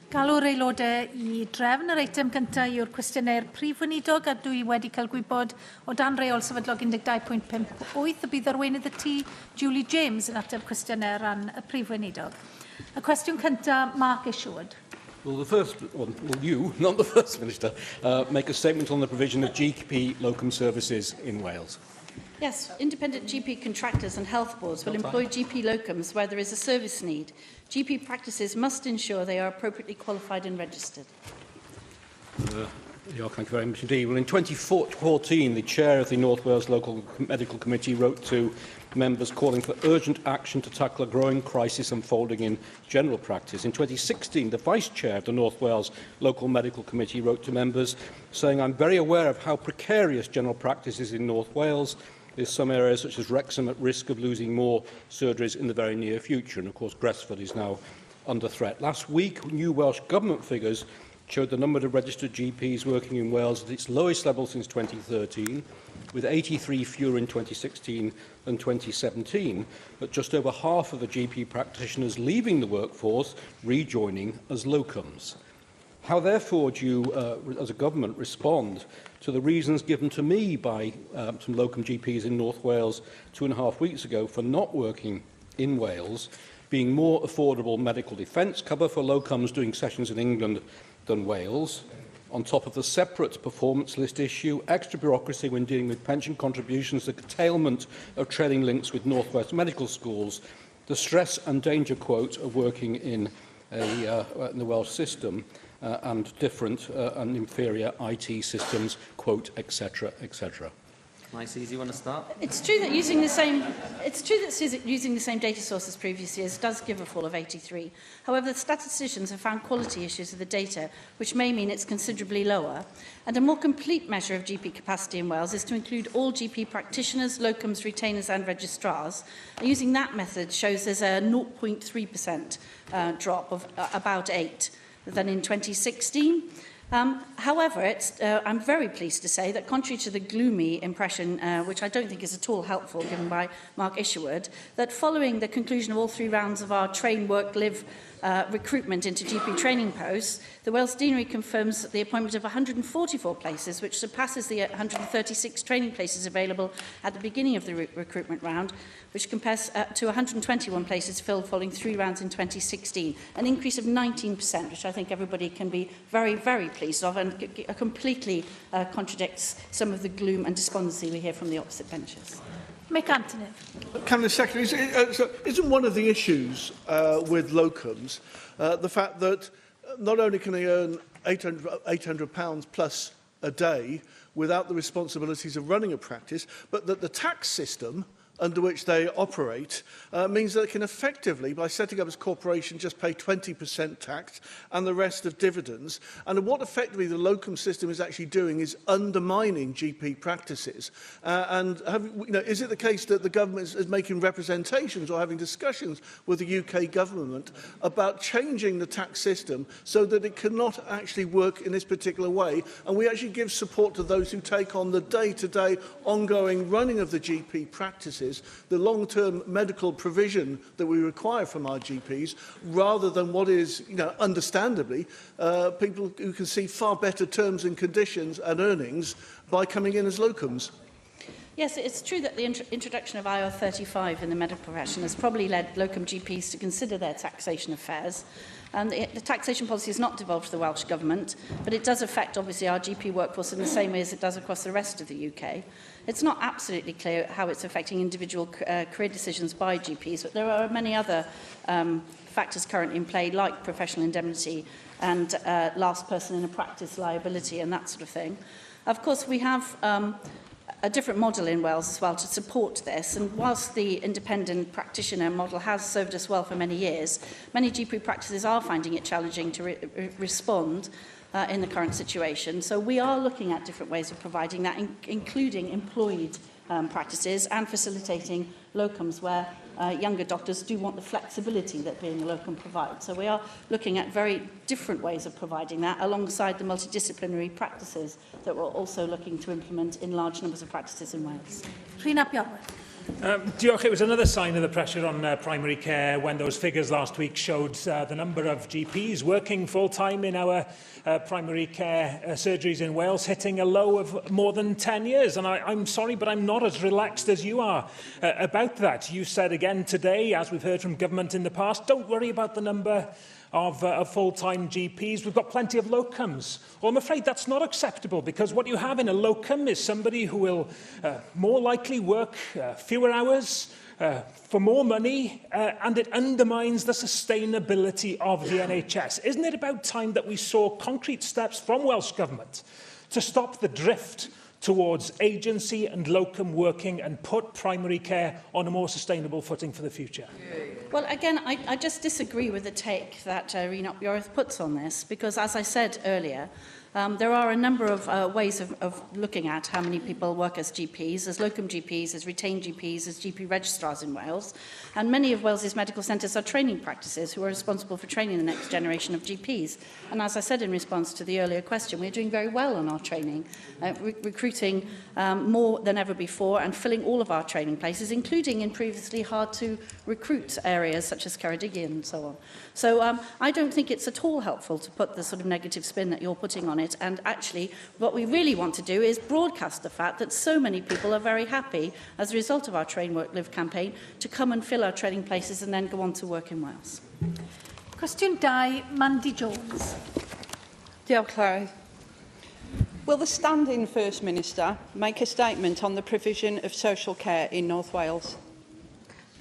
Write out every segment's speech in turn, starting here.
Galw'r aelodau I drefn yr eitem cyntaf yw'r cwestiynau'r prif weinidog, a dwi wedi cael gwybod o dan reol sefydlog 12.58 y bydd arweinydd y tŷ Julie James yn ateb cwestiynau ran y prif weinidog. Y cwestiwn cyntaf, Mark Isherwood. Will you, not the First Minister, make a statement on the provision of GP locum services in Wales? Yes, independent GP contractors and health boards will employ GP locums where there is a service need. GP practices must ensure they are appropriately qualified and registered. Thank you very much indeed. Well, in 2014, the chair of the North Wales Local Medical Committee wrote to members calling for urgent action to tackle a growing crisis unfolding in general practice. In 2016, the vice chair of the North Wales Local Medical Committee wrote to members saying, "I'm very aware of how precarious general practice is in North Wales. There's some areas such as Wrexham at risk of losing more surgeries in the very near future." And of course, Gresford is now under threat. Last week, new Welsh Government figures showed the number of registered GPs working in Wales at its lowest level since 2013, with 83 fewer in 2016 than 2017, but just over half of the GP practitioners leaving the workforce rejoining as locums. How, therefore, do you, as a government, respond to the reasons given to me by some locum GPs in North Wales 2.5 weeks ago for not working in Wales, being more affordable medical defence cover for locums doing sessions in England than Wales, on top of the separate performance list issue, extra bureaucracy when dealing with pension contributions, the curtailment of training links with North West medical schools, the stress and danger quote of working in the Welsh system, and different and inferior IT systems, quote, etc., etc. Nice, easy. Want to start? It's true that using the same data source as previous years does give a fall of 83. However, the statisticians have found quality issues of the data, which may mean it's considerably lower. And a more complete measure of GP capacity in Wales is to include all GP practitioners, locums, retainers and registrars. And using that method shows there's a 0.3% drop of about 8 than in 2016. However, I'm very pleased to say that contrary to the gloomy impression, which I don't think is at all helpful given by Mark Isherwood, that following the conclusion of all 3 rounds of our train, work, live recruitment into GP training posts, the Wales Deanery confirms the appointment of 144 places, which surpasses the 136 training places available at the beginning of the recruitment round, which compares to 121 places filled following 3 rounds in 2016, an increase of 19%, which I think everybody can be very, very pleased of, and completely contradicts some of the gloom and despondency we hear from the opposite benches. Mick Anthony. Cabinet Secretary, isn't one of the issues with locums the fact that not only can they earn £800 plus a day without the responsibilities of running a practice, but that the tax system under which they operate means that they can effectively, by setting up as corporation, just pay 20% tax and the rest of dividends. And what effectively the locum system is actually doing is undermining GP practices. Is it the case that the government is making representations or having discussions with the UK government about changing the tax system so that it cannot actually work in this particular way, and we actually give support to those who take on the day-to-day ongoing running of the GP practices, the long-term medical provision that we require from our GPs, rather than what is, understandably, people who can see far better terms and conditions and earnings by coming in as locums? Yes, it's true that the introduction of IR 35 in the medical profession has probably led locum GPs to consider their taxation affairs. And the taxation policy has not devolved to the Welsh Government, but it does affect, obviously, our GP workforce in the same way as it does across the rest of the UK. It's not absolutely clear how it's affecting individual career decisions by GPs, but there are many other factors currently in play, like professional indemnity and last person in a practice liability and that sort of thing. Of course, we have a different model in Wales as well to support this, and whilst the independent practitioner model has served us well for many years, many GP practices are finding it challenging to respond in the current situation. So we are looking at different ways of providing that, including employed practices and facilitating locums where younger doctors do want the flexibility that being a locum provides. So we are looking at very different ways of providing that alongside the multidisciplinary practices that we're also looking to implement in large numbers of practices in Wales. Rhina Piarwer. Diolch. It was another sign of the pressure on primary care when those figures last week showed the number of GPs working full-time in our primary care surgeries in Wales hitting a low of more than 10 years. And I'm sorry, but I'm not as relaxed as you are about that. You said again today, as we've heard from government in the past, don't worry about the number of full-time GPs. We've got plenty of locums. Well, I'm afraid that's not acceptable, because what you have in a locum is somebody who will more likely work fewer hours for more money, and it undermines the sustainability of the NHS. Isn't it about time that we saw concrete steps from Welsh Government to stop the drift towards agency and locum working and put primary care on a more sustainable footing for the future? Well, again, I just disagree with the take that Rena Yorth puts on this, because, as I said earlier, there are a number of ways of looking at how many people work as GPs, as locum GPs, as retained GPs, as GP registrars in Wales. And many of Wales's medical centres are training practices who are responsible for training the next generation of GPs. And as I said in response to the earlier question, we're doing very well on our training, recruiting more than ever before and filling all of our training places, including in previously hard to recruit areas such as Ceredigion and so on. So I don't think it's at all helpful to put the sort of negative spin that you're putting on it. And actually, what we really want to do is broadcast the fact that so many people are very happy, as a result of our Train, Work, Live campaign, to come and fill our training places and then go on to work in Wales. Cwestiwn 2, Mandy Jones. Diolch, Larry. Will the standing First Minister make a statement on the provision of social care in North Wales?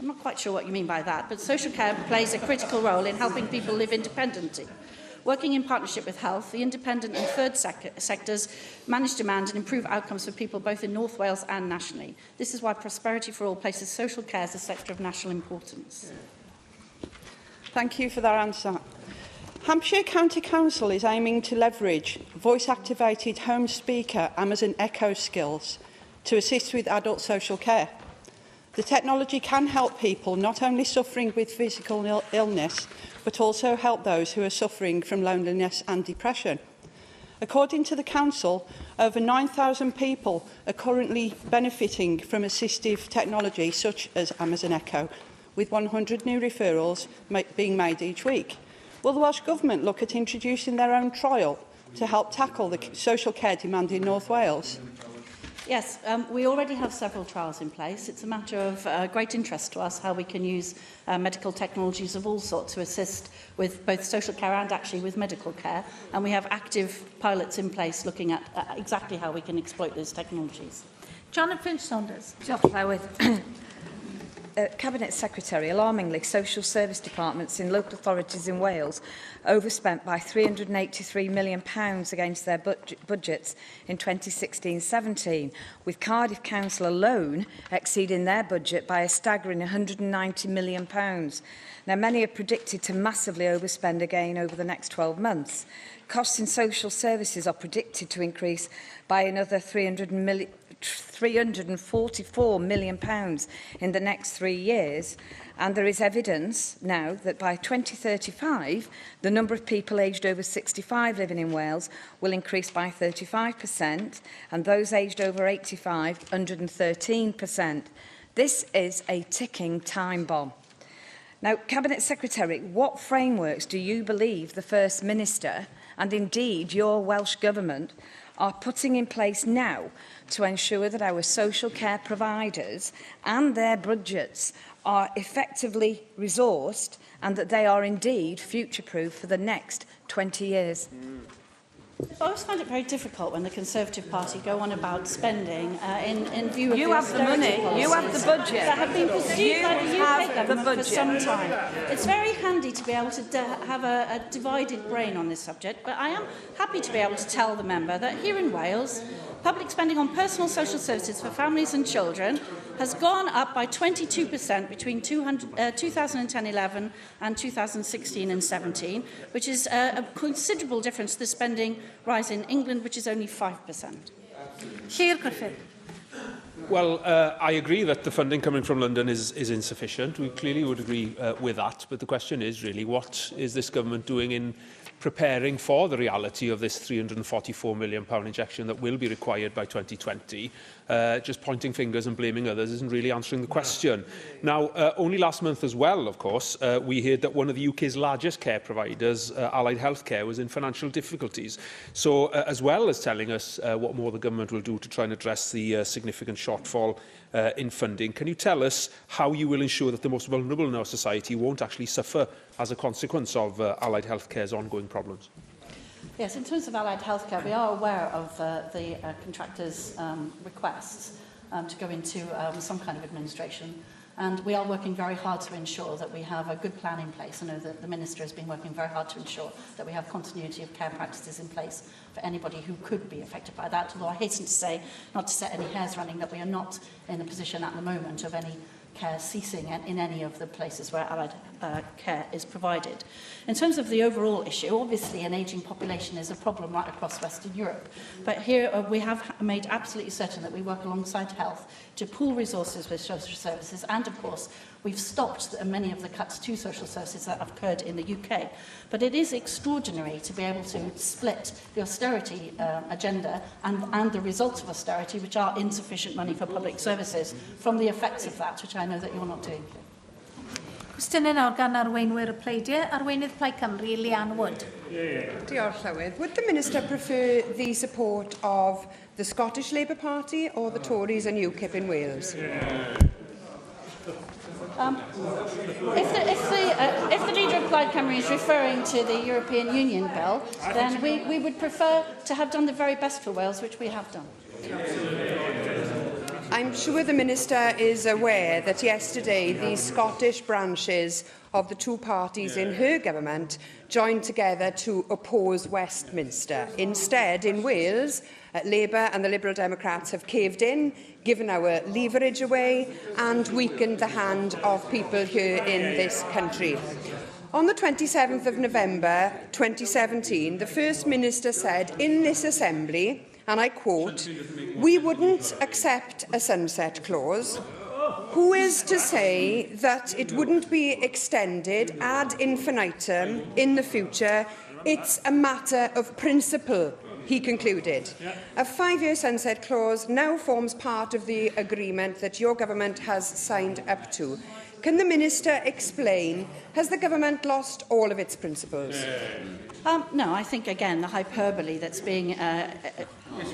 I'm not quite sure what you mean by that, but social care plays a critical role in helping people live independently. Working in partnership with health, the independent and third sectors manage demand and improve outcomes for people both in North Wales and nationally. This is why Prosperity for All places social care as a sector of national importance. Thank you for that answer. Hampshire County Council is aiming to leverage voice-activated home speaker Amazon Echo skills to assist with adult social care. The technology can help people not only suffering with physical illness, but also help those who are suffering from loneliness and depression. According to the Council, over 9,000 people are currently benefiting from assistive technology such as Amazon Echo, with 100 new referrals being made each week. Will the Welsh Government look at introducing their own trial to help tackle the social care demand in North Wales? Yes, we already have several trials in place. It's a matter of great interest to us how we can use medical technologies of all sorts to assist with both social care and actually with medical care. And we have active pilots in place looking at exactly how we can exploit those technologies. Janet Finch-Saunders. Cabinet Secretary, alarmingly, social service departments in local authorities in Wales overspent by £383 million against their budgets in 2016-17, with Cardiff Council alone exceeding their budget by a staggering £190 million. Now, many are predicted to massively overspend again over the next 12 months. Costs in social services are predicted to increase by another £344 million in the next 3 years, and there is evidence now that by 2035 the number of people aged over 65 living in Wales will increase by 35%, and those aged over 85 113%. This is a ticking time bomb. Now, Cabinet Secretary, what frameworks do you believe the First Minister and indeed your Welsh Government are putting in place now to ensure that our social care providers and their budgets are effectively resourced and that they are indeed future-proof for the next 20 years? I always find it very difficult when the Conservative Party go on about spending in view of you have the money, you have the budget that have been pursued by the UK government for some time. It's very handy to be able to have a divided brain on this subject, but I am happy to be able to tell the member that here in Wales, public spending on personal social services for families and children has gone up by 22% between 2010-11 and 2016 and 17, which is a considerable difference to the spending rise in England, which is only 5%. Llŷr Griffith. Well, I agree that the funding coming from London is insufficient. We clearly would agree with that. But the question is really, what is this government doing in preparing for the reality of this £344 million injection that will be required by 2020? Just pointing fingers and blaming others isn't really answering the question. Now, only last month as well, of course, we heard that one of the UK's largest care providers, Allied Healthcare, was in financial difficulties. So, as well as telling us what more the government will do to try and address the significant shortfall in funding, can you tell us how you will ensure that the most vulnerable in our society won't actually suffer as a consequence of Allied Healthcare's ongoing problems? Yes, in terms of Allied Healthcare, we are aware of the contractors' requests to go into some kind of administration, and we are working very hard to ensure that we have a good plan in place. I know that the Minister has been working very hard to ensure that we have continuity of care practices in place for anybody who could be affected by that, although I hasten to say, not to set any hairs running, that we are not in a position at the moment of any care ceasing in any of the places where allied care is provided. In terms of the overall issue, obviously an ageing population is a problem right across Western Europe, but here we have made absolutely certain that we work alongside health to pool resources with social services, and of course we've stopped many of the cuts to social services that have occurred in the UK. But it is extraordinary to be able to split the austerity agenda and the results of austerity, which are insufficient money for public services, from the effects of that, which I know that you're not doing. Cwestiynau nawr gan arweinwyr y pleidiau. Arweinydd Plaid Cymru, Leanne Wood. Diolch, Llywydd. Would the Minister prefer the support of the Scottish Labour Party or the Tories and UKIP in Wales? If the leader of Plaid Cymru is referring to the European Union bill, then we would prefer to have done the very best for Wales, which we have done. I'm sure the Minister is aware that yesterday the Scottish branches of the two parties in her government joined together to oppose Westminster. Instead, in Wales, Labour and the Liberal Democrats have caved in, given our leverage away and weakened the hand of people here in this country. On the 27th of November 2017, the First Minister said in this Assembly, and I quote, "We wouldn't accept a sunset clause. Who is to say that it wouldn't be extended ad infinitum in the future? It's a matter of principle," he concluded. A 5-year sunset clause now forms part of the agreement that your government has signed up to. Can the Minister explain, has the government lost all of its principles? No, I think, again, the hyperbole that's being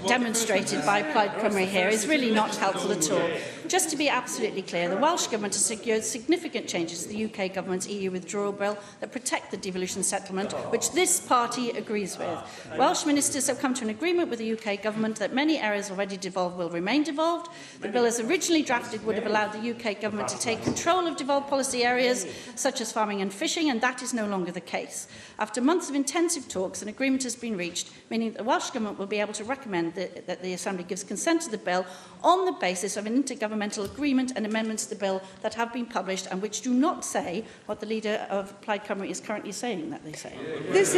demonstrated by Plaid Cymru here is really not helpful at all. Just to be absolutely clear, the Welsh Government has secured significant changes to the UK Government's EU withdrawal bill that protect the devolution settlement, which this party agrees with. Welsh ministers have come to an agreement with the UK Government that many areas already devolved will remain devolved. The bill as originally drafted would have allowed the UK Government to take control of devolved policy areas such as farming and fishing, and that is no longer the case. After months of intensive talks, an agreement has been reached, meaning that the Welsh Government will be able to recommend that the Assembly gives consent to the bill on the basis of an intergovernmental agreement and amendments to the bill that have been published and which do not say what the leader of Plaid Cymru is currently saying that they say. This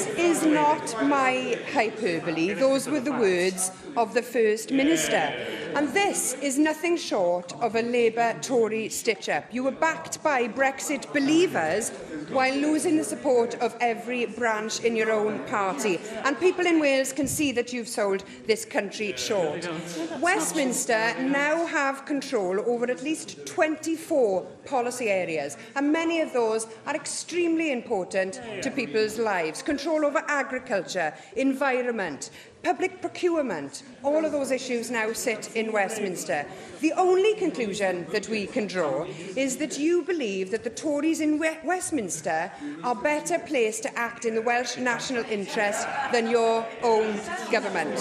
is not my hyperbole. Those were the words of the First Minister. And this is nothing short of a Labour-Tory stitch-up. You were backed by Brexit believers while losing the support of every branch in your own party. And people in Wales can see that you've sold this country short. Westminster now have control over at least 24 policy areas, and many of those are extremely important to people's lives. Control over agriculture, environment, public procurement, all of those issues now sit in Westminster. The only conclusion that we can draw is that you believe that the Tories in Westminster are better placed to act in the Welsh national interest than your own government.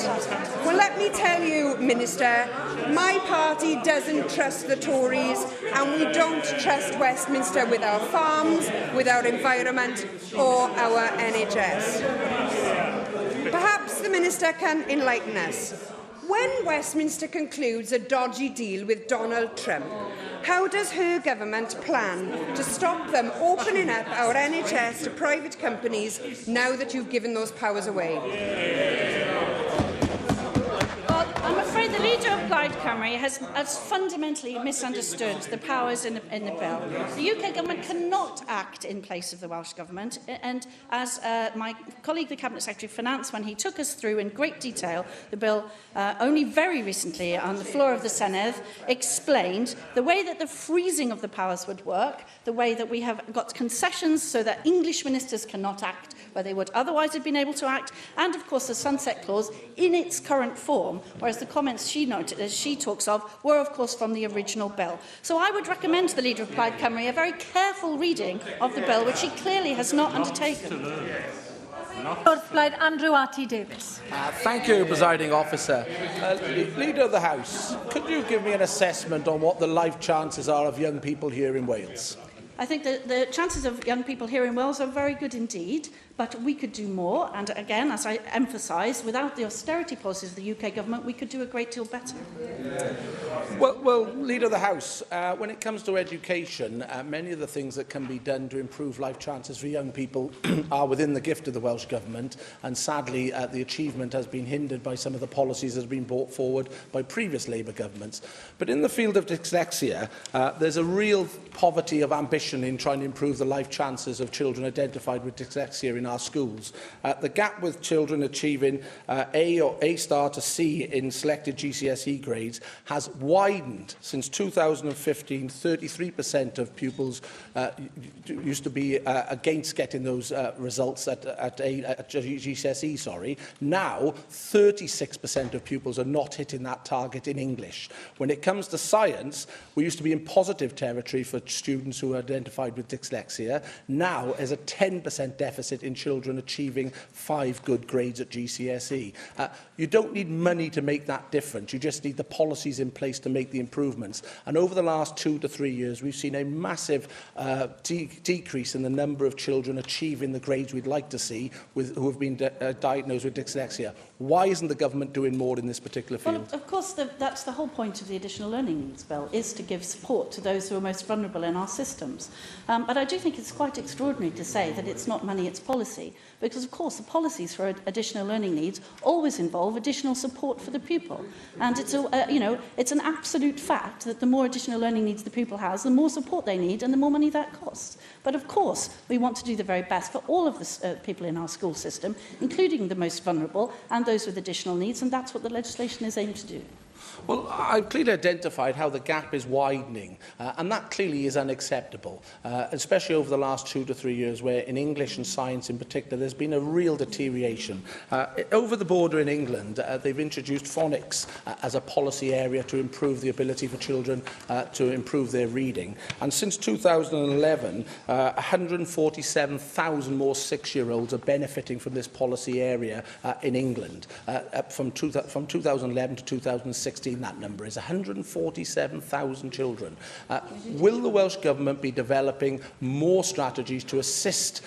Well, let me tell you, Minister, my party doesn't trust the Tories, and we don't trust Westminster with our farms, with our environment, or our NHS. Perhaps the Minister can enlighten us. When Westminster concludes a dodgy deal with Donald Trump, how does her government plan to stop them opening up our NHS to private companies now that you've given those powers away? Well, I'm afraid the Leader of Plaid Cymru has fundamentally misunderstood the powers in the bill. The UK Government cannot act in place of the Welsh Government, and as my colleague, the Cabinet Secretary of Finance, when he took us through in great detail the bill only very recently on the floor of the Senedd, explained the way that the freezing of the powers would work, the way that we have got concessions so that English ministers cannot act where they would otherwise have been able to act, and of course the sunset clause in its current form, whereas the comments she talks of were of course from the original bill. So I would recommend to the Leader of Plaid Cymru a very careful reading of the bill, which he clearly has not undertaken. Wrth Blaid, Andrew R.T. Davies. Thank you, Presiding Officer. Leader of the House, could you give me an assessment on what the life chances are of young people here in Wales? I think that the chances of young people here in Wales are very good indeed, but we could do more. And again, as I emphasised, without the austerity policies of the UK Government, we could do a great deal better. Well, Leader of the House, when it comes to education, many of the things that can be done to improve life chances for young people are within the gift of the Welsh Government, and sadly the achievement has been hindered by some of the policies that have been brought forward by previous Labour governments. But in the field of dyslexia, there's a real poverty of ambition in trying to improve the life chances of children identified with dyslexia in our schools. The gap with children achieving A or A star to C in selected GCSE grades has widened since 2015. 33% of pupils used to be against getting those results at GCSE. Sorry. Now, 36% of pupils are not hitting that target in English. When it comes to science, we used to be in positive territory for students who are identified with dyslexia. Now, there's a 10% deficit in children achieving 5 good grades at GCSE. You don't need money to make that difference. You just need the policies in place to make the improvements. And over the last 2 to 3 years, we've seen a massive decrease in the number of children achieving the grades we'd like to see who have been diagnosed with dyslexia. Why isn't the government doing more in this particular field? Well, of course, that's the whole point of the Additional Learning Needs Bill, is to give support to those who are most vulnerable in our systems. But I do think it's quite extraordinary to say that it's not money, it's policy, because of course the policies for additional learning needs always involve additional support for the pupil. And it's it's an absolute fact that the more additional learning needs the pupil has, the more support they need and the more money that costs. But of course, we want to do the very best for all of the people in our school system, including the most vulnerable and those with additional needs, and that's what the legislation is aimed to do. Well, I've clearly identified how the gap is widening, and that clearly is unacceptable, especially over the last 2 to 3 years, where in English and science in particular, there's been a real deterioration. Over the border in England, they've introduced phonics as a policy area to improve the ability for children to improve their reading. And since 2011, 147,000 more 6-year-olds are benefiting from this policy area in England. From 2011 to 2016, that number is 147,000 children. Will the Welsh Government be developing more strategies to assist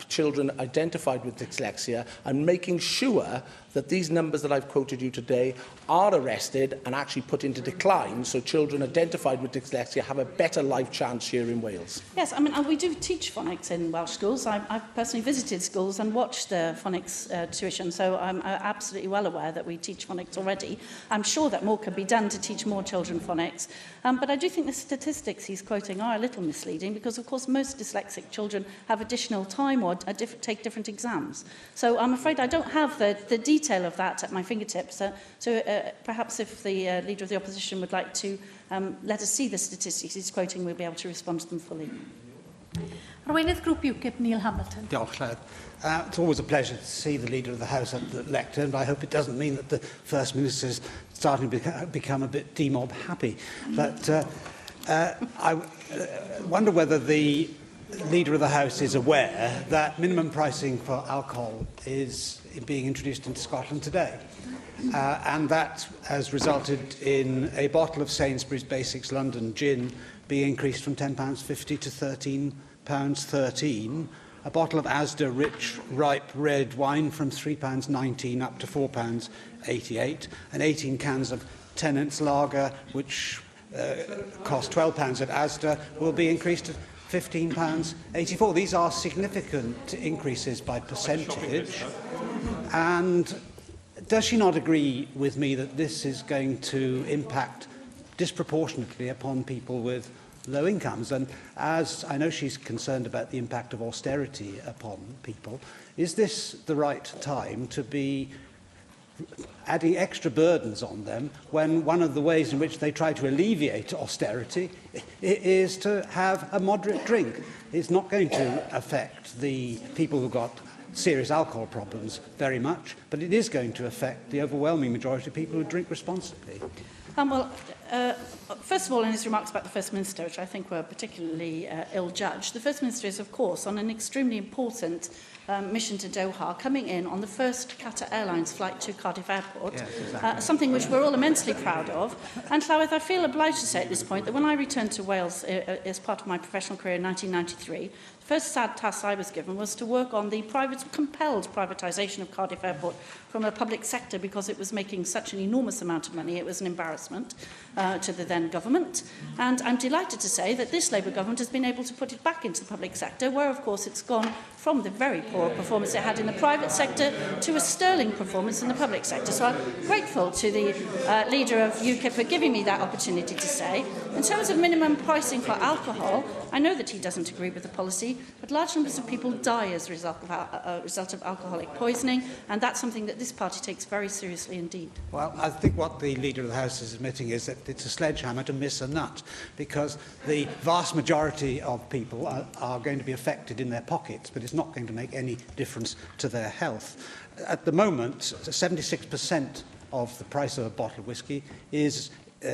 children identified with dyslexia and making sure that these numbers that I've quoted you today are arrested and actually put into decline, so children identified with dyslexia have a better life chance here in Wales? Yes, I mean, we do teach phonics in Welsh schools. I've personally visited schools and watched the phonics tuition, so I'm absolutely well aware that we teach phonics already. I'm sure that more can be done to teach more children phonics. But I do think the statistics he's quoting are a little misleading, because, of course, most dyslexic children have additional time or take different exams. So I'm afraid I don't have the detail of that at my fingertips. Perhaps if the Leader of the Opposition would like to let us see the statistics he's quoting, we'll be able to respond to them fully. Arweinydd Grŵp UKIP, Neil Hamilton. Diolch, Lled. It's always a pleasure to see the Leader of the House at the lectern, but I hope it doesn't mean that the First Minister is starting to become a bit demob happy. But I wonder whether the Leader of the House is aware that minimum pricing for alcohol is being introduced into Scotland today. And that has resulted in a bottle of Sainsbury's Basics London gin being increased from £10.50 to £13.13, a bottle of Asda Rich Ripe Red Wine from £3.19 up to £4.88, and 18 cans of Tennant's Lager, which cost £12 at Asda, will be increased to £15.84. These are significant increases by percentage, and does she not agree with me that this is going to impact disproportionately upon people with low incomes? And as I know she's concerned about the impact of austerity upon people, is this the right time to be adding extra burdens on them when one of the ways in which they try to alleviate austerity is to have a moderate drink? It's not going to affect the people who've got serious alcohol problems very much, but it is going to affect the overwhelming majority of people who drink responsibly. First of all, in his remarks about the First Minister, which I think were particularly ill-judged, the First Minister is, of course, on an extremely important mission to Doha, coming in on the first Qatar Airlines flight to Cardiff Airport, yes, exactly. Something which we're all immensely proud of. And Llywedd, I feel obliged to say at this point that when I returned to Wales as part of my professional career in 1993, the first sad task I was given was to work on the compelled privatisation of Cardiff Airport from a public sector because it was making such an enormous amount of money. It was an embarrassment to the then government. And I'm delighted to say that this Labour government has been able to put it back into the public sector, where, of course, it's gone from the very poor performance it had in the private sector to a sterling performance in the public sector. So I'm grateful to the leader of UKIP for giving me that opportunity to say. In terms of minimum pricing for alcohol, I know that he doesn't agree with the policy, but large numbers of people die as a result of alcoholic poisoning, and that's something that this party takes very seriously indeed. Well, I think what the Leader of the House is admitting is that it's a sledgehammer to miss a nut, because the vast majority of people are going to be affected in their pockets, but it's not going to make any difference to their health. At the moment, 76% of the price of a bottle of whiskey is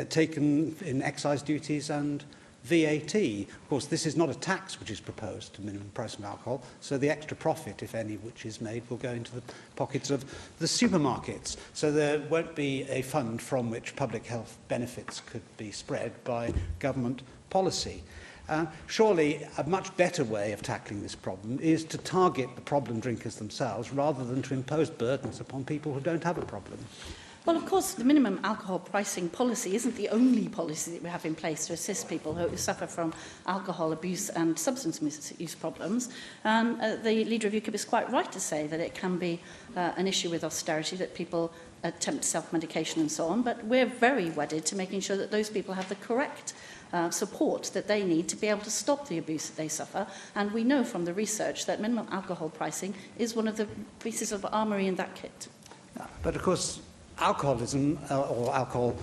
taken in excise duties and VAT. Of course, this is not a tax which is proposed to minimum price of alcohol, so the extra profit, if any, which is made will go into the pockets of the supermarkets. So there won't be a fund from which public health benefits could be spread by government policy. Surely a much better way of tackling this problem is to target the problem drinkers themselves rather than to impose burdens upon people who don't have a problem. Well, of course, the minimum alcohol pricing policy isn't the only policy that we have in place to assist people who suffer from alcohol abuse and substance misuse problems. The leader of UKIP is quite right to say that it can be an issue with austerity, that people attempt self-medication and so on, but we're very wedded to making sure that those people have the correct support that they need to be able to stop the abuse that they suffer. And we know from the research that minimum alcohol pricing is one of the pieces of armoury in that kit. But of course, alcoholism or alcohol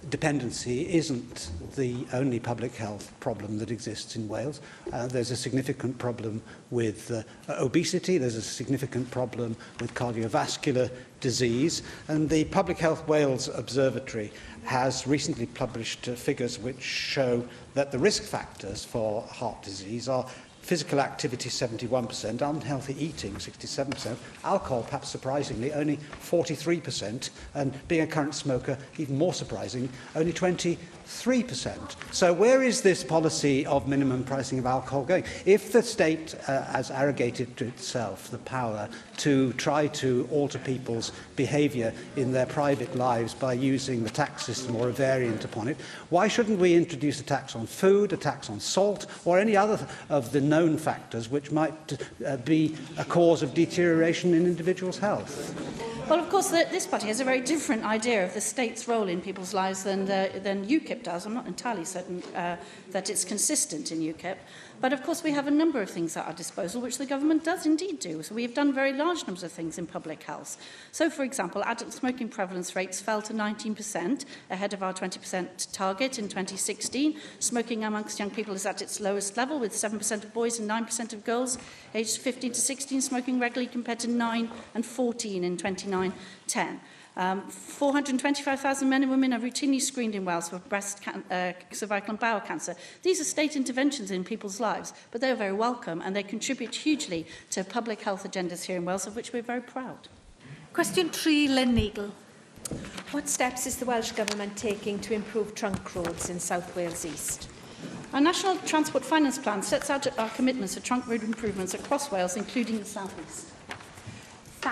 dependency isn't the only public health problem that exists in Wales. There's a significant problem with obesity, there's a significant problem with cardiovascular disease, and the Public Health Wales Observatory has recently published figures which show that the risk factors for heart disease are physical activity 71%, unhealthy eating 67%, alcohol, perhaps surprisingly, only 43%, and being a current smoker, even more surprising, only 23%. So where is this policy of minimum pricing of alcohol going? If the state has arrogated to itself the power to try to alter people's behaviour in their private lives by using the tax system or a variant upon it, why shouldn't we introduce a tax on food, a tax on salt, or any other of the known factors which might be a cause of deterioration in individuals' health? Well, of course, this party has a very different idea of the state's role in people's lives than UKIP does. I'm not entirely certain that it's consistent in UKIP. But, of course, we have a number of things at our disposal which the government does indeed do. So we have done very large numbers of things in public health. So, for example, adult smoking prevalence rates fell to 19%, ahead of our 20% target in 2016. Smoking amongst young people is at its lowest level, with 7% of boys and 9% of girls aged 15 to 16 smoking regularly, compared to 9 and 14 in 2009-10. 425,000 men and women are routinely screened in Wales for breast, cervical and bowel cancer. These are state interventions in people's lives, but they are very welcome and they contribute hugely to public health agendas here in Wales, of which we're very proud. Question 3, Lynn Neagle. What steps is the Welsh Government taking to improve trunk roads in South Wales East? Our National Transport Finance Plan sets out our commitments to trunk road improvements across Wales, including the South East.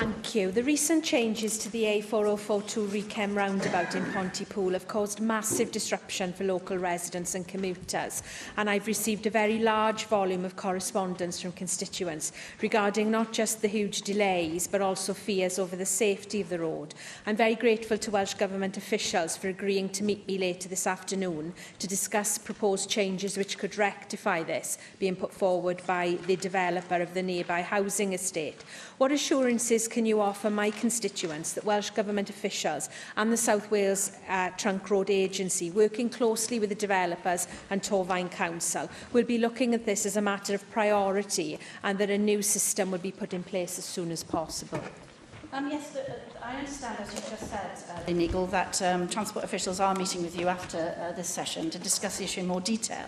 Thank you. The recent changes to the A4042 Rechem roundabout in Pontypool have caused massive disruption for local residents and commuters, and I've received a very large volume of correspondence from constituents regarding not just the huge delays but also fears over the safety of the road. I'm very grateful to Welsh Government officials for agreeing to meet me later this afternoon to discuss proposed changes which could rectify this being put forward by the developer of the nearby housing estate. What assurances can you offer my constituents that Welsh Government officials and the South Wales Trunk Road Agency, working closely with the developers and Torfaen Council, will be looking at this as a matter of priority and that a new system will be put in place as soon as possible? Yes, I understand, as you just said, Nigel, that transport officials are meeting with you after this session to discuss the issue in more detail.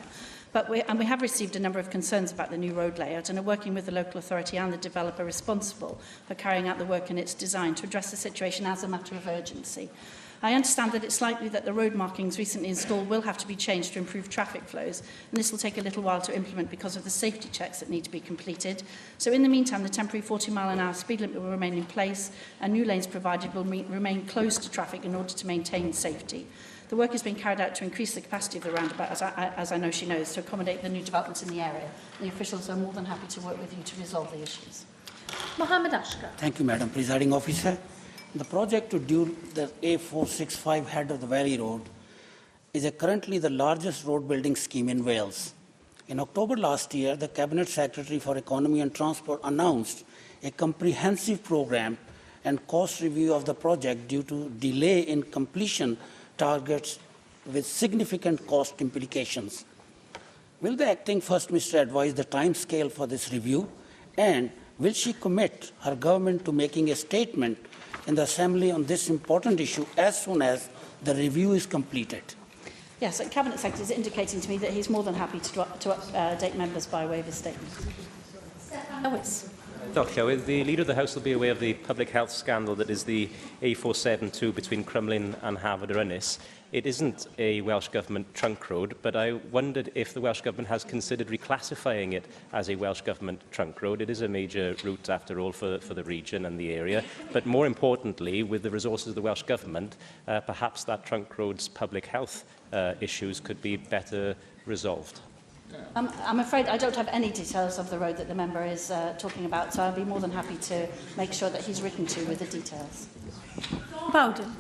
But we have received a number of concerns about the new road layout and are working with the local authority and the developer responsible for carrying out the work in its design to address the situation as a matter of urgency. I understand that it's likely that the road markings recently installed will have to be changed to improve traffic flows, and this will take a little while to implement because of the safety checks that need to be completed. So in the meantime, the temporary 40-mile-an-hour speed limit will remain in place, and new lanes provided will remain closed to traffic in order to maintain safety. The work is being carried out to increase the capacity of the roundabout, as I know she knows, to accommodate the new developments in the area. The officials are more than happy to work with you to resolve the issues. Mohammed Ashkar. Thank you, Madam Presiding Officer. The project to do the A465 head of the Valley Road is currently the largest road building scheme in Wales. In October last year, the Cabinet Secretary for Economy and Transport announced a comprehensive program and cost review of the project due to delay in completion targets with significant cost implications. Will the Acting First Minister advise the timescale for this review, and will she commit her government to making a statement in the Assembly on this important issue as soon as the review is completed? Yes, the Cabinet Secretary is indicating to me that he's more than happy to update members by way of his statement. Lewis. The Leader of the House will be aware of the public health scandal that is the A472 between Crumlin and Harvard Ynys. It isn't a Welsh Government trunk road, but I wondered if the Welsh Government has considered reclassifying it as a Welsh Government trunk road. It is a major route, after all, for the region and the area. But more importantly, with the resources of the Welsh Government, perhaps that trunk road's public health issues could be better resolved. I'm afraid I don't have any details of the road that the member is talking about, so I'll be more than happy to make sure that he's written to with the details. Bowden.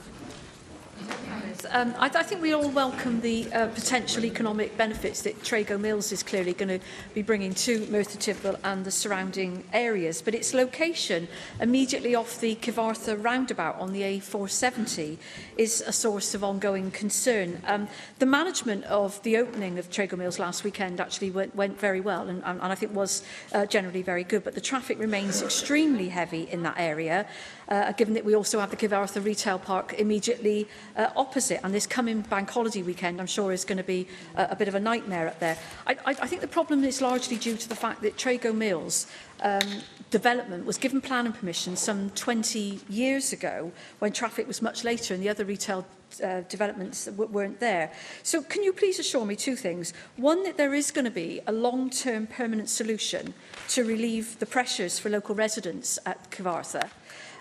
I think we all welcome the potential economic benefits that Trago Mills is clearly going to be bringing to Merthyr Tydfil and the surrounding areas, but its location immediately off the Cyfarthfa roundabout on the A470 is a source of ongoing concern. The management of the opening of Trago Mills last weekend actually went very well and I think was generally very good, but the traffic remains extremely heavy in that area, given that we also have the Cyfarthfa retail park immediately opposite, and this coming bank holiday weekend I'm sure is going to be a bit of a nightmare up there. I think the problem is largely due to the fact that Trago Mills development was given planning permission some 20 years ago when traffic was much later and the other retail developments weren't there. So can you please assure me two things? One, that there is going to be a long-term permanent solution to relieve the pressures for local residents at Cyfarthfa.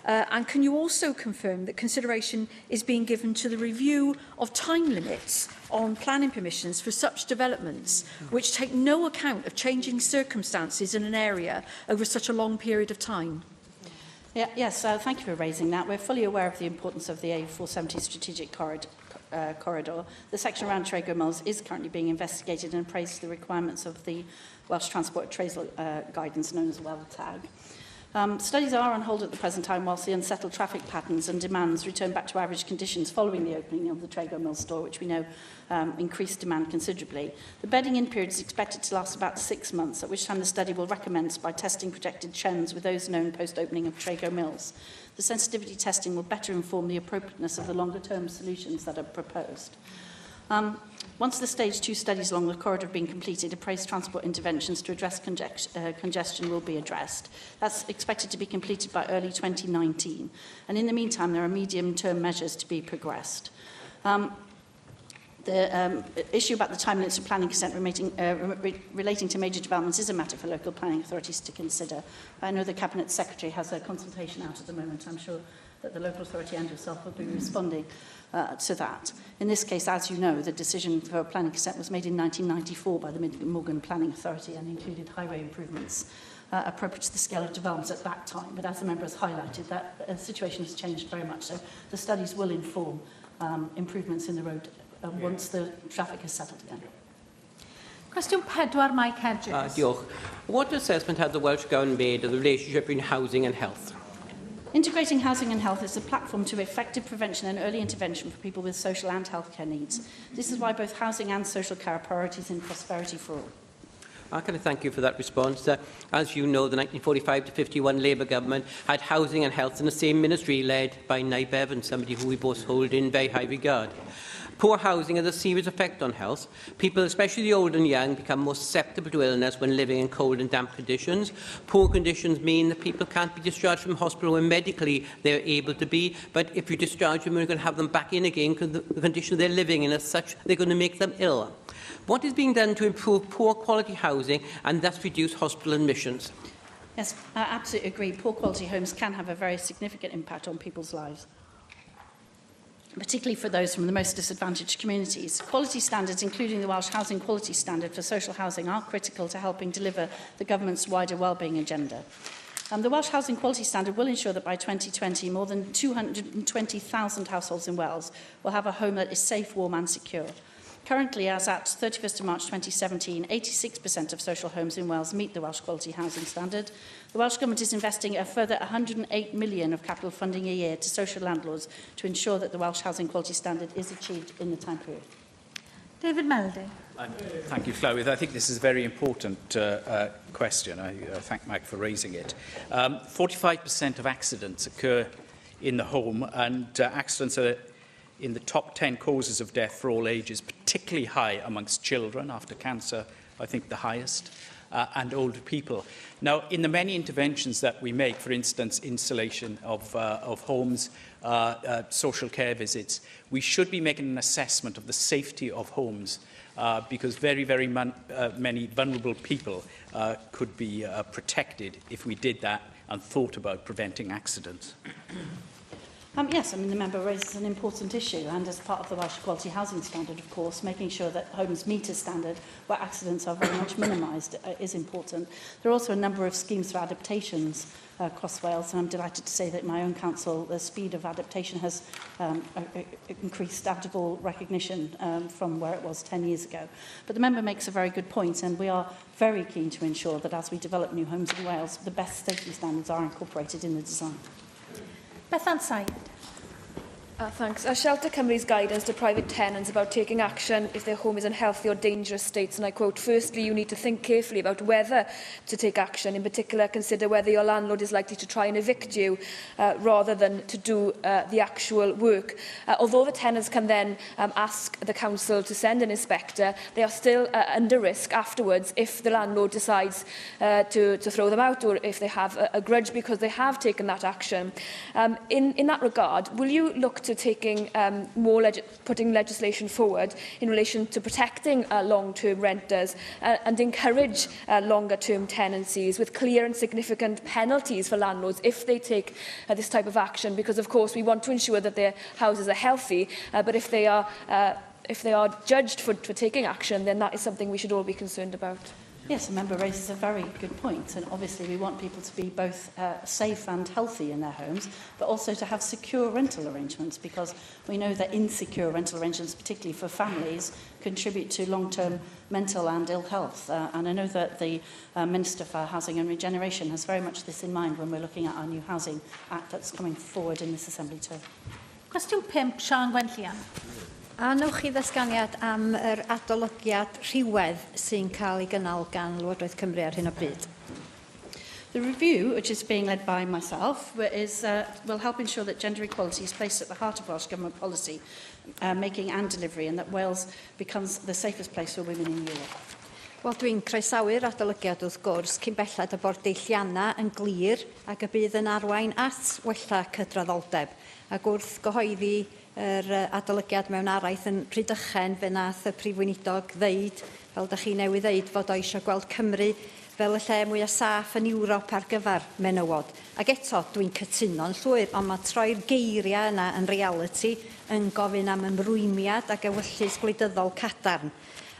And can you also confirm that consideration is being given to the review of time limits on planning permissions for such developments which take no account of changing circumstances in an area over such a long period of time? Yes, thank you for raising that. We're fully aware of the importance of the A470 strategic corridor. The section around Trago Mills is currently being investigated and appraised to the requirements of the Welsh Transport Appraisal Guidance, known as WELTAG. Studies are on hold at the present time whilst the unsettled traffic patterns and demands return back to average conditions following the opening of the Trago Mills store, which we know increased demand considerably. The bedding-in period is expected to last about 6 months, at which time the study will recommence by testing projected trends with those known post-opening of Trago Mills. The sensitivity testing will better inform the appropriateness of the longer-term solutions that are proposed. Once the Stage 2 studies along the corridor have been completed, appraised transport interventions to address congestion will be addressed. That's expected to be completed by early 2019. And in the meantime, there are medium-term measures to be progressed. The issue about the time limits of planning consent relating to major developments is a matter for local planning authorities to consider. I know the Cabinet Secretary has a consultation out at the moment. I'm sure that the local authority and yourself will be responding to that. In this case, as you know, the decision for planning consent was made in 1994 by the Mid-Morgan Planning Authority and included highway improvements appropriate to the scale of developments at that time. But as the member has highlighted, that situation has changed very much. So the studies will inform improvements in the road once the traffic has settled again. Cwestiwn 4, Mike Hedges. Diolch. What assessment has the Welsh Government made of the relationship between housing and health? Integrating housing and health is a platform to effective prevention and early intervention for people with social and healthcare needs. This is why both housing and social care are priorities in prosperity for all. Can I thank you for that response? As you know, the 1945 to 51 Labour government had housing and health in the same ministry, led by Nye Bevan, somebody who we both hold in very high regard. Poor housing has a serious effect on health. People, especially the old and young, become more susceptible to illness when living in cold and damp conditions. Poor conditions mean that people can't be discharged from hospital when medically they're able to be, but if you discharge them, you're going to have them back in again because the condition they're living in is such they're going to make them ill. What is being done to improve poor quality housing and thus reduce hospital admissions? Yes, I absolutely agree. Poor quality homes can have a very significant impact on people's lives, particularly for those from the most disadvantaged communities. Quality standards, including the Welsh Housing Quality Standard for social housing, are critical to helping deliver the government's wider wellbeing agenda. The Welsh Housing Quality Standard will ensure that by 2020, more than 220,000 households in Wales will have a home that is safe, warm and secure. Currently, as at 31st of March 2017, 86% of social homes in Wales meet the Welsh Quality Housing Standard. The Welsh Government is investing a further £108 million of capital funding a year to social landlords to ensure that the Welsh Housing Quality Standard is achieved in the time period. David Melding. Thank you, Llywydd. I think this is a very important question. I thank Mike for raising it. 45% of accidents occur in the home, and accidents are in the top 10 causes of death for all ages, particularly high amongst children, after cancer, I think the highest, and older people. Now, in the many interventions that we make, for instance, installation of homes, social care visits, we should be making an assessment of the safety of homes because very, very many vulnerable people could be protected if we did that and thought about preventing accidents. Yes, I mean, the member raises an important issue, and as part of the Welsh Quality Housing Standard, of course, making sure that homes meet a standard where accidents are very much minimised is important. There are also a number of schemes for adaptations across Wales, and I'm delighted to say that in my own council, the speed of adaptation has increased out of all recognition from where it was 10 years ago. But the member makes a very good point, and we are very keen to ensure that as we develop new homes in Wales, the best safety standards are incorporated in the design. Bethan Said. Thanks. Shelter Cymru's guidance to private tenants about taking action if their home is in unhealthy or dangerous states, and I quote, "Firstly, you need to think carefully about whether to take action. In particular, consider whether your landlord is likely to try and evict you rather than to do the actual work." Although the tenants can then ask the council to send an inspector, they are still under risk afterwards if the landlord decides to throw them out, or if they have a grudge because they have taken that action. In that regard, will you look to taking putting legislation forward in relation to protecting long-term renters and encourage longer-term tenancies with clear and significant penalties for landlords if they take this type of action? Because, of course, we want to ensure that their houses are healthy, but if they are judged for taking action, then that is something we should all be concerned about. Yes, the member raises a very good point, and obviously we want people to be both safe and healthy in their homes, but also to have secure rental arrangements, because we know that insecure rental arrangements, particularly for families, contribute to long-term mental and ill health. And I know that the Minister for Housing and Regeneration has very much this in mind when we're looking at our new Housing Act that's coming forward in this Assembly too. Cwestiwn 5, Sian Gwenllian. A newch chi ddysganiad am yr adolygiad rhywedd sy'n cael ei gynnal gan Llywodraeth Cymru ar hyn o bryd? The review, which is being led by myself, will help ensure that gender equality is placed at the heart of Welsh Government policy, making and delivery, and that Wales becomes the safest place for women in Europe. Wel, dwi'n croesawu'r adolygiad wrth gwrs, cyn belled y bod deillianna yn glir ac y bydd yn arwain at wella cydraddoldeb, ac wrth gyhoeddi adolygiad mewn araith yn Rhydychen, fe nath y Prif Weinidog ddeud, fel ydych chi newydd ddeud, fod o eisiau gweld Cymru fel y lle mwyaf saff yn Ewrop ar gyfer menywod. Ac eto, dwi'n cytuno'n llwyr, ond mae troi'r geiriau yna yn reality yn gofyn am ymrwymiad ac ewyllus gwleidyddol cadarn.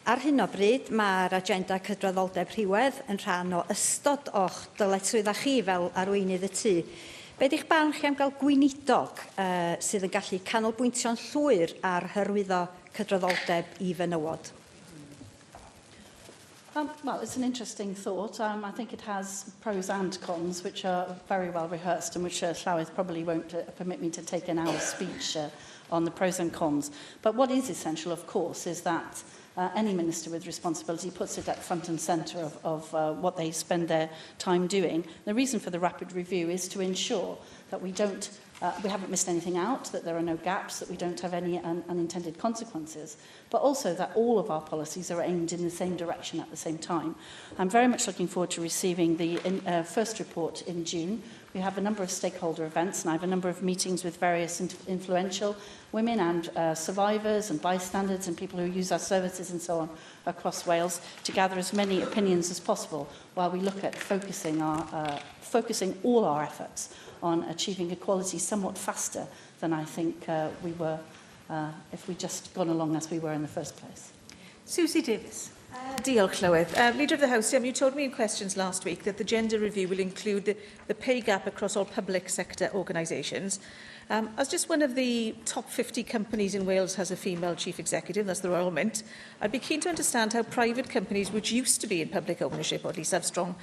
Ar hyn o bryd, mae'r agenda cydraddoldeb rhywedd yn rhan o ystod o'ch dyletswydda chi fel arweinydd y tŷ. Be di'ch barn chi am gael gweinidog sydd yn gallu canolbwyntio'n llwyr ar hyrwyddo cydraddoldeb i fenywod? Well, it's an interesting thought. I think it has pros and cons, which are very well rehearsed and which Llywyd probably won't permit me to take an hour's speech on the pros and cons. But what is essential, of course, is that any minister with responsibility puts it at front and centre of what they spend their time doing. The reason for the rapid review is to ensure that we haven't missed anything out, that there are no gaps, that we don't have any unintended consequences, but also that all of our policies are aimed in the same direction at the same time. I'm very much looking forward to receiving the first report in June. We have a number of stakeholder events, and I have a number of meetings with various influential women and survivors and bystanders and people who use our services and so on across Wales to gather as many opinions as possible while we look at focusing all our efforts on achieving equality somewhat faster than I think we were if we'd just gone along as we were in the first place. Susie Davis. Diolch, Llywyd. Leader of the House, you told me in questions last week that the gender review will include the pay gap across all public sector organisations. As just one of the top 50 companies in Wales has a female chief executive, that's the Royal Mint, I'd be keen to understand how private companies which used to be in public ownership, or at least have strong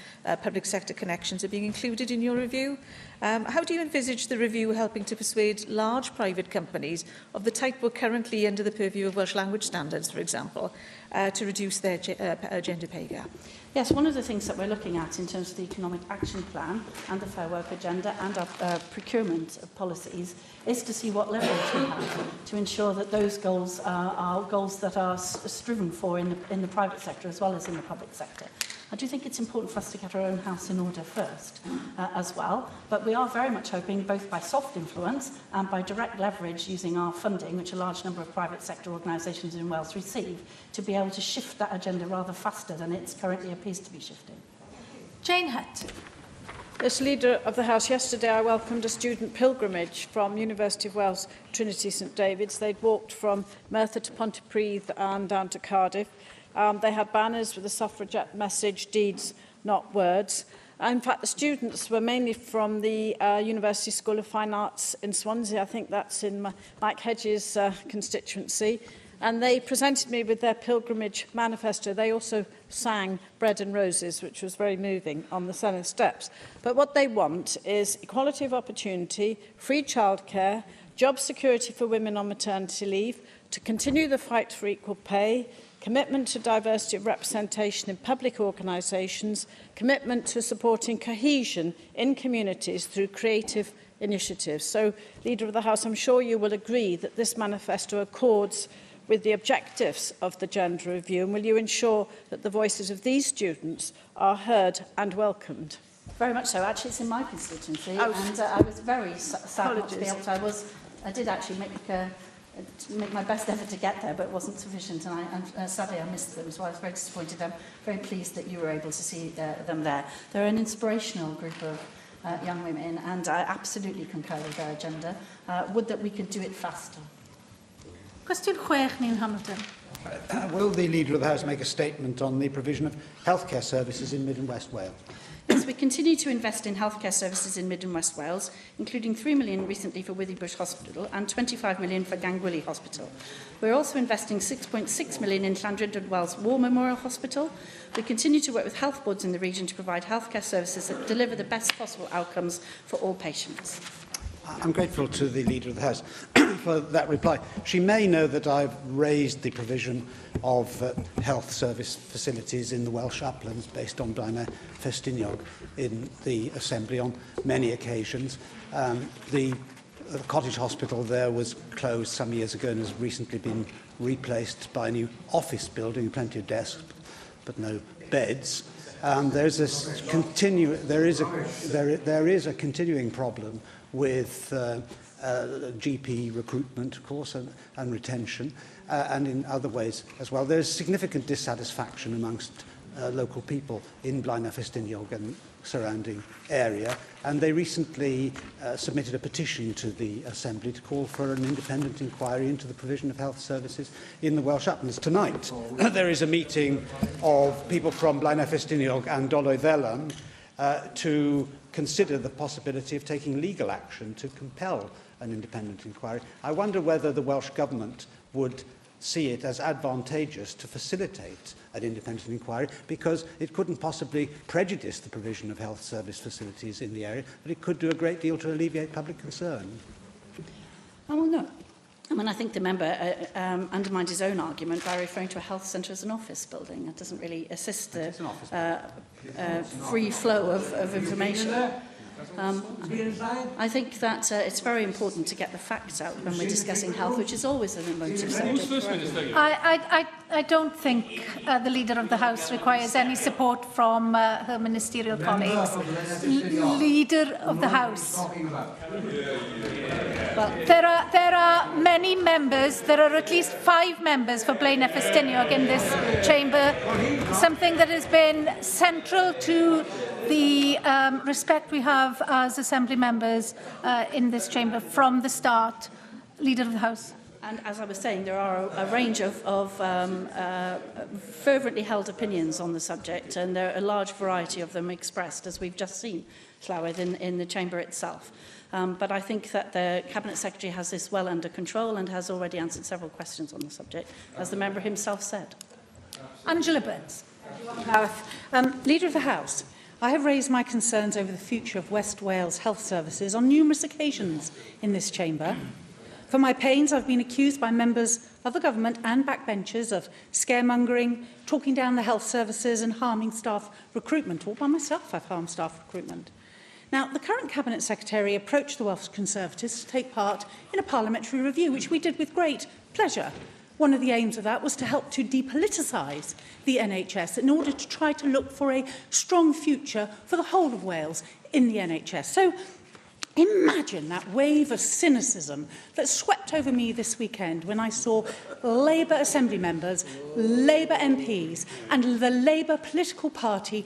public sector connections, are being included in your review. How do you envisage the review helping to persuade large private companies of the type we're currently under the purview of Welsh language standards, for example, to reduce their gender pay gap? Yes, one of the things that we're looking at in terms of the Economic Action Plan and the Fair Work Agenda and our procurement policies is to see what leverage we have to ensure that those goals are goals that are striven for in the private sector as well as in the public sector. I do think it's important for us to get our own house in order first as well, but we are very much hoping both by soft influence and by direct leverage using our funding, which a large number of private sector organisations in Wales receive, to be able to shift that agenda rather faster than it currently appears to be shifting. Jane Hutt. As Leader of the House, yesterday I welcomed a student pilgrimage from University of Wales Trinity St David's. They'd walked from Merthyr to Pontypridd and down to Cardiff. They had banners with the suffragette message, deeds, not words. In fact, the students were mainly from the University School of Fine Arts in Swansea. I think that's in Mike Hedges' constituency. And they presented me with their pilgrimage manifesto. They also sang Bread and Roses, which was very moving, on the Senedd steps. But what they want is equality of opportunity, free childcare, job security for women on maternity leave, to continue the fight for equal pay, commitment to diversity of representation in public organisations, commitment to supporting cohesion in communities through creative initiatives. So, Leader of the House, I'm sure you will agree that this manifesto accords with the objectives of the gender review, and will you ensure that the voices of these students are heard and welcomed? Very much so. Actually, it's in my constituency, and I was very sad not to be able to. I did actually make my best effort to get there, but it wasn't sufficient, and sadly I missed them, so I was very disappointed. I'm very pleased that you were able to see them there. They're an inspirational group of young women, and I absolutely concur with their agenda. Would that we could do it faster. Cwestiwn 6, Neil Hamilton. Will the Leader of the House make a statement on the provision of healthcare services in Mid and West Wales? Yes, we continue to invest in healthcare services in Mid and West Wales, including £3 million recently for Withybush Hospital and £25 million for Gangwili Hospital. We're also investing £6.6 million in Llandrindod Wells War Memorial Hospital. We continue to work with health boards in the region to provide healthcare services that deliver the best possible outcomes for all patients. I'm grateful to the Leader of the House for that reply. She may know that I've raised the provision of health service facilities in the Welsh uplands based on Blaenau Festiniog in the Assembly on many occasions. The cottage hospital there was closed some years ago and has recently been replaced by a new office building, plenty of desks but no beds. There is a continuing problem with GP recruitment, of course, and retention, and in other ways as well. There is significant dissatisfaction amongst local people in Blaenau Ffestiniog and surrounding area, and they recently submitted a petition to the Assembly to call for an independent inquiry into the provision of health services in the Welsh Uplands. Tonight, there is a meeting of people from Blaenau Ffestiniog and Dolwyddelam to consider the possibility of taking legal action to compel an independent inquiry. I wonder whether the Welsh Government would see it as advantageous to facilitate an independent inquiry, because it couldn't possibly prejudice the provision of health service facilities in the area, but it could do a great deal to alleviate public concern. Oh, well, no. I mean, I think the member undermined his own argument by referring to a health centre as an office building. It doesn't really assist the free flow of information. I think that it's very important to get the facts out when we're discussing health, which is always an emotive subject. I don't think the Leader of the House requires any support from her ministerial colleagues. Leader of the House. Well, there are many members. There are at least 5 members for Blaenau Ffestiniog in this chamber, something that has been central to the respect we have as Assembly members in this chamber from the start. Leader of the House. And as I was saying, there are a range of fervently held opinions on the subject, and there are a large variety of them expressed, as we've just seen, Llywyd, in the chamber itself. But I think that the Cabinet Secretary has this well under control and has already answered several questions on the subject, as the member himself said. Angela Burns. Leader of the House, I have raised my concerns over the future of West Wales health services on numerous occasions in this chamber. For my pains, I've been accused by members of the government and backbenchers of scaremongering, talking down the health services and harming staff recruitment. All by myself, I've harmed staff recruitment. Now, the current Cabinet Secretary approached the Welsh Conservatives to take part in a parliamentary review, which we did with great pleasure. One of the aims of that was to help to depoliticise the NHS in order to try to look for a strong future for the whole of Wales in the NHS. So imagine that wave of cynicism that swept over me this weekend when I saw Labour Assembly members, Labour MPs and the Labour political party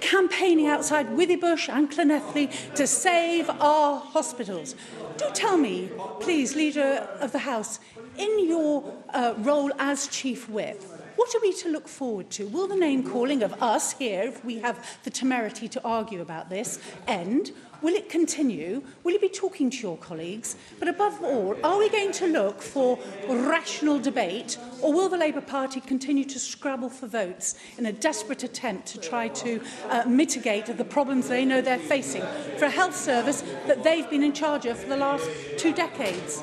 campaigning outside Withybush and Llanelli to save our hospitals. Do tell me, please, Leader of the House, in your role as Chief Whip, what are we to look forward to? Will the name-calling of us here, if we have the temerity to argue about this, end? Will it continue? Will you be talking to your colleagues? But above all, are we going to look for rational debate, or will the Labour Party continue to scrabble for votes in a desperate attempt to try to mitigate the problems they know they're facing for a health service that they've been in charge of for the last 2 decades?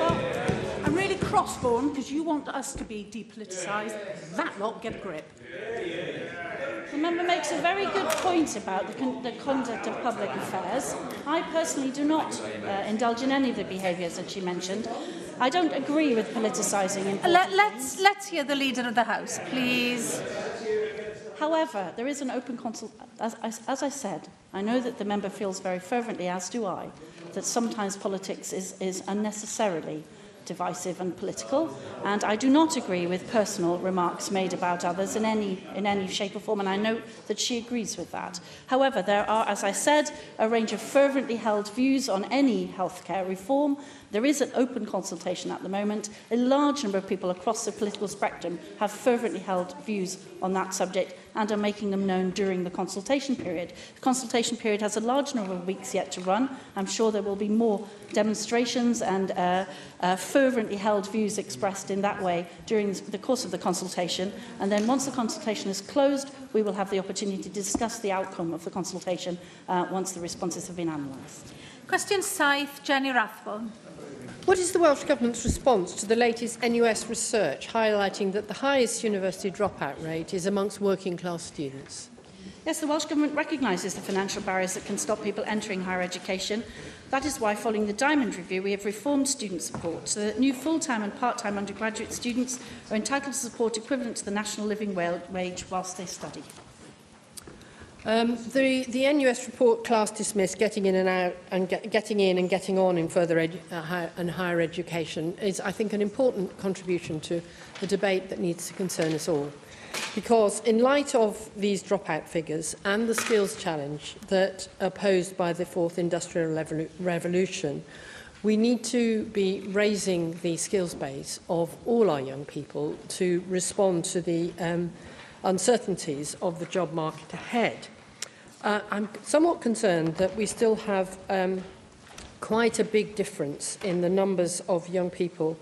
Well, I'm really cross-born because you want us to be depoliticised. That lot, get a grip. The member makes a very good point about the conduct of public affairs. I personally do not indulge in any of the behaviours that she mentioned. I don't agree with politicising. Let's hear the Leader of the House, please. However, there is an open consultation. As I said, I know that the member feels very fervently, as do I, that sometimes politics is unnecessarily divisive and political, and I do not agree with personal remarks made about others in any shape or form, and I know that she agrees with that. However, there are, as I said, a range of fervently held views on any healthcare reform. There is an open consultation at the moment. A large number of people across the political spectrum have fervently held views on that subject and are making them known during the consultation period. The consultation period has a large number of weeks yet to run. I'm sure there will be more demonstrations and fervently held views expressed in that way during the course of the consultation. And then once the consultation is closed, we will have the opportunity to discuss the outcome of the consultation once the responses have been analysed. Question 7, Jenny Rathbone. What is the Welsh Government's response to the latest NUS research highlighting that the highest university dropout rate is amongst working class students? Yes, the Welsh Government recognises the financial barriers that can stop people entering higher education. That is why, following the Diamond Review, we have reformed student support so that new full-time and part-time undergraduate students are entitled to support equivalent to the national living wage whilst they study. The NUS report, class dismissed, getting in and out, and getting in and getting on in further higher education, is, I think, an important contribution to the debate that needs to concern us all. Because in light of these dropout figures and the skills challenge that are posed by the fourth industrial revolution, we need to be raising the skills base of all our young people to respond to the uncertainties of the job market ahead. I'm somewhat concerned that we still have quite a big difference in the numbers of young people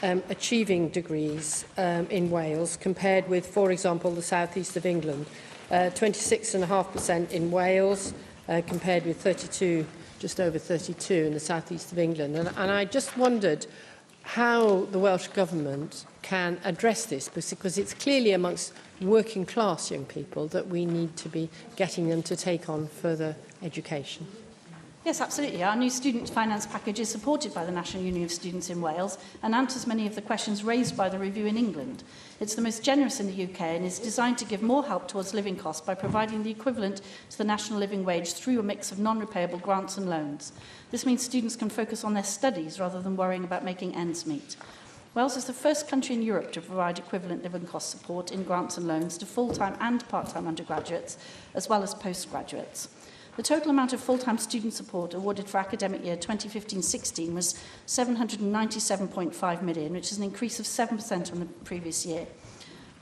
achieving degrees in Wales compared with, for example, the southeast of England. 26.5% in Wales compared with 32, just over 32 in the southeast of England. And I just wondered how the Welsh Government can address this, because it's clearly amongst working class young people that we need to be getting them to take on further education. Yes, absolutely. Our new student finance package is supported by the National Union of Students in Wales and answers many of the questions raised by the review in England. It's the most generous in the UK and is designed to give more help towards living costs by providing the equivalent to the national living wage through a mix of non-repayable grants and loans. This means students can focus on their studies rather than worrying about making ends meet. Wales is the first country in Europe to provide equivalent living cost support in grants and loans to full-time and part-time undergraduates, as well as postgraduates. The total amount of full-time student support awarded for academic year 2015-16 was £797.5 million, which is an increase of 7% on the previous year.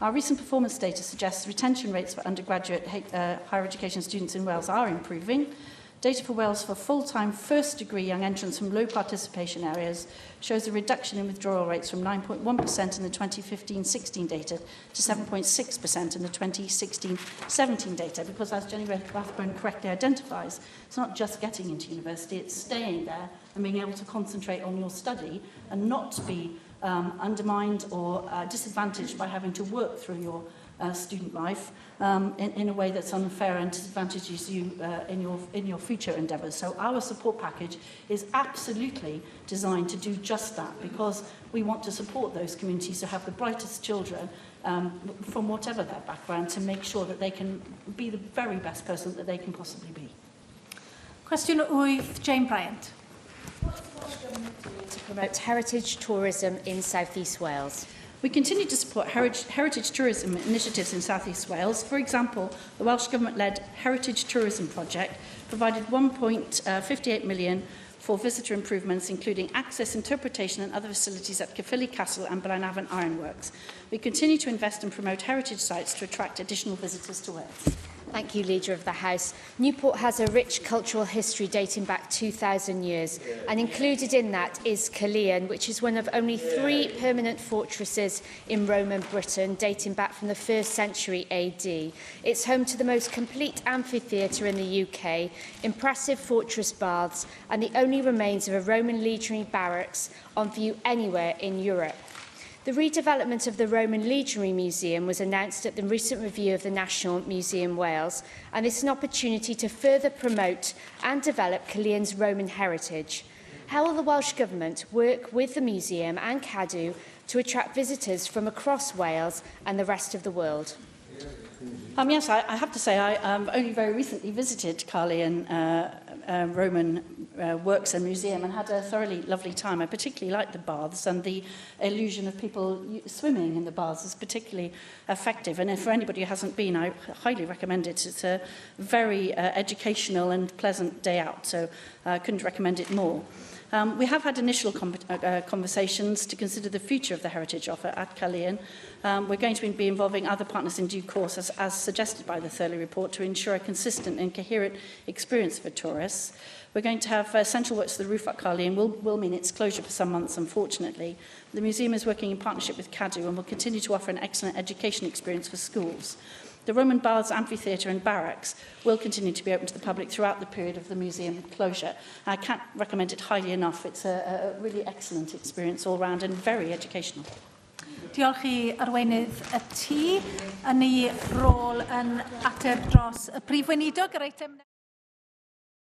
Our recent performance data suggests retention rates for undergraduate higher education students in Wales are improving. Data for Wales for full-time first-degree young entrants from low participation areas shows a reduction in withdrawal rates from 9.1% in the 2015-16 data to 7.6% in the 2016-17 data, because, as Jenny Rathbone correctly identifies, it's not just getting into university, it's staying there and being able to concentrate on your study and not be undermined or disadvantaged by having to work through your student life in a way that's unfair and disadvantages you in your future endeavours. So our support package is absolutely designed to do just that, because we want to support those communities who have the brightest children from whatever their background, to make sure that they can be the very best person that they can possibly be. Question 8, Jane Bryant. To promote heritage tourism in South East Wales. We continue to support heritage tourism initiatives in South East Wales. For example, the Welsh Government-led Heritage Tourism Project provided £1.58 million for visitor improvements, including access, interpretation and other facilities at Caerphilly Castle and Blaenavon Ironworks. We continue to invest and promote heritage sites to attract additional visitors to Wales. Thank you, Leader of the House. Newport has a rich cultural history dating back 2,000 years, and included in that is Caerleon, which is one of only 3 permanent fortresses in Roman Britain, dating back from the 1st century AD. It's home to the most complete amphitheatre in the UK, impressive fortress baths, and the only remains of a Roman legionary barracks on view anywhere in Europe. The redevelopment of the Roman Legionary Museum was announced at the recent review of the National Museum Wales, and it's an opportunity to further promote and develop Caerleon's Roman heritage. How will the Welsh Government work with the museum and Cadw to attract visitors from across Wales and the rest of the world? Yes, I have to say I only very recently visited Caerleon Roman Works and Museum and had a thoroughly lovely time. I particularly liked the baths, and the illusion of people swimming in the baths is particularly effective. And for anybody who hasn't been, I highly recommend it. It's a very educational and pleasant day out, so I couldn't recommend it more. We have had initial conversations to consider the future of the heritage offer at Caerleon. We're going to be involving other partners in due course, as suggested by the Thurley report, to ensure a consistent and coherent experience for tourists. We're going to have central works to the roof at Caerleon will mean its closure for some months, unfortunately. The museum is working in partnership with Cadw and will continue to offer an excellent education experience for schools. The Roman Baths, Amphitheatre and Barracks will continue to be open to the public throughout the period of the museum closure. I can't recommend it highly enough. It's a really excellent experience all round and very educational. Diolch I arweinydd y tŷ yn ei rôl yn ateb dros y prif weinidog yr eitem.